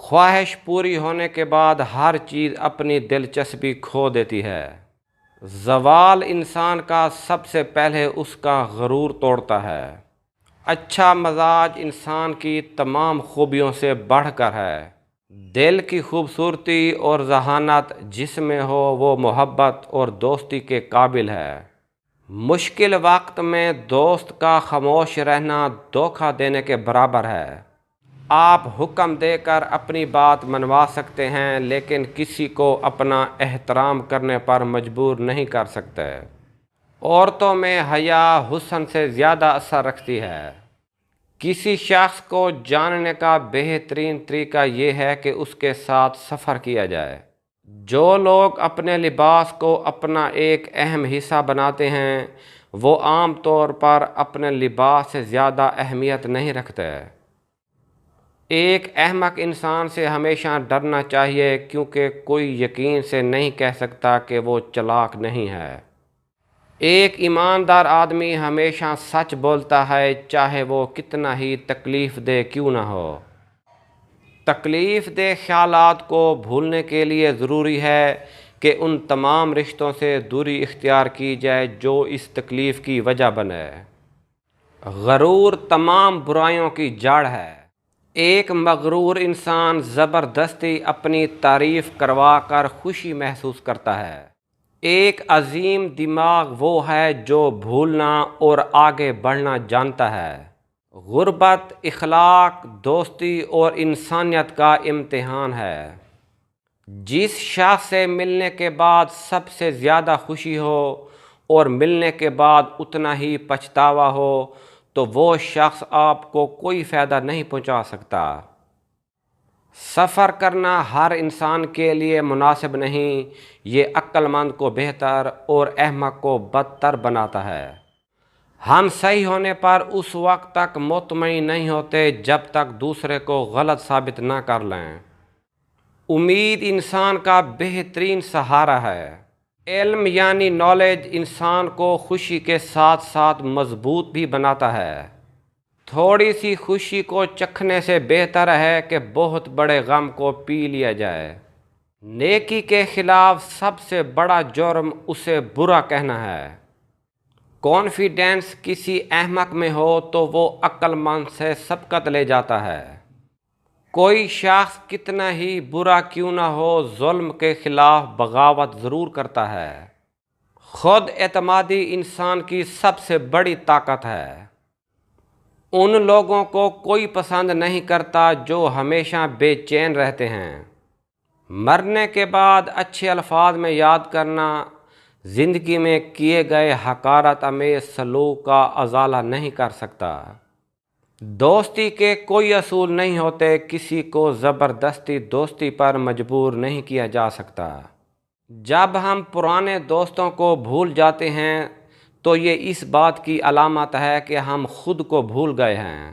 خواہش پوری ہونے کے بعد ہر چیز اپنی دلچسپی کھو دیتی ہے۔ زوال انسان کا سب سے پہلے اس کا غرور توڑتا ہے۔ اچھا مزاج انسان کی تمام خوبیوں سے بڑھ کر ہے۔ دل کی خوبصورتی اور ذہانت جس میں ہو وہ محبت اور دوستی کے قابل ہے۔ مشکل وقت میں دوست کا خاموش رہنا دھوکہ دینے کے برابر ہے۔ آپ حکم دے کر اپنی بات منوا سکتے ہیں لیکن کسی کو اپنا احترام کرنے پر مجبور نہیں کر سکتے۔ عورتوں میں حیا حسن سے زیادہ اثر رکھتی ہے۔ کسی شخص کو جاننے کا بہترین طریقہ یہ ہے کہ اس کے ساتھ سفر کیا جائے۔ جو لوگ اپنے لباس کو اپنا ایک اہم حصہ بناتے ہیں وہ عام طور پر اپنے لباس سے زیادہ اہمیت نہیں رکھتے۔ ایک احمق انسان سے ہمیشہ ڈرنا چاہیے کیونکہ کوئی یقین سے نہیں کہہ سکتا کہ وہ چالاک نہیں ہے۔ ایک ایماندار آدمی ہمیشہ سچ بولتا ہے چاہے وہ کتنا ہی تکلیف دہ کیوں نہ ہو۔ تکلیف دہ خیالات کو بھولنے کے لیے ضروری ہے کہ ان تمام رشتوں سے دوری اختیار کی جائے جو اس تکلیف کی وجہ بنے۔ غرور تمام برائیوں کی جڑ ہے۔ ایک مغرور انسان زبردستی اپنی تعریف کروا کر خوشی محسوس کرتا ہے۔ ایک عظیم دماغ وہ ہے جو بھولنا اور آگے بڑھنا جانتا ہے۔ غربت اخلاق، دوستی اور انسانیت کا امتحان ہے۔ جس شخص سے ملنے کے بعد سب سے زیادہ خوشی ہو اور ملنے کے بعد اتنا ہی پچھتاوا ہو تو وہ شخص آپ کو کوئی فائدہ نہیں پہنچا سکتا۔ سفر کرنا ہر انسان کے لیے مناسب نہیں، یہ عقل مند کو بہتر اور احمق کو بدتر بناتا ہے۔ ہم صحیح ہونے پر اس وقت تک مطمئن نہیں ہوتے جب تک دوسرے کو غلط ثابت نہ کر لیں۔ امید انسان کا بہترین سہارا ہے۔ علم یعنی نالج انسان کو خوشی کے ساتھ ساتھ مضبوط بھی بناتا ہے۔ تھوڑی سی خوشی کو چکھنے سے بہتر ہے کہ بہت بڑے غم کو پی لیا جائے۔ نیکی کے خلاف سب سے بڑا جرم اسے برا کہنا ہے۔ کانفیڈنس کسی احمق میں ہو تو وہ عقل مند سے سبقت لے جاتا ہے۔ کوئی شخص کتنا ہی برا کیوں نہ ہو ظلم کے خلاف بغاوت ضرور کرتا ہے۔ خود اعتمادی انسان کی سب سے بڑی طاقت ہے۔ ان لوگوں کو کوئی پسند نہیں کرتا جو ہمیشہ بے چین رہتے ہیں۔ مرنے کے بعد اچھے الفاظ میں یاد کرنا زندگی میں کیے گئے حقارت آمیز سلوک کا ازالہ نہیں کر سکتا۔ دوستی کے کوئی اصول نہیں ہوتے، کسی کو زبردستی دوستی پر مجبور نہیں کیا جا سکتا۔ جب ہم پرانے دوستوں کو بھول جاتے ہیں تو یہ اس بات کی علامت ہے کہ ہم خود کو بھول گئے ہیں۔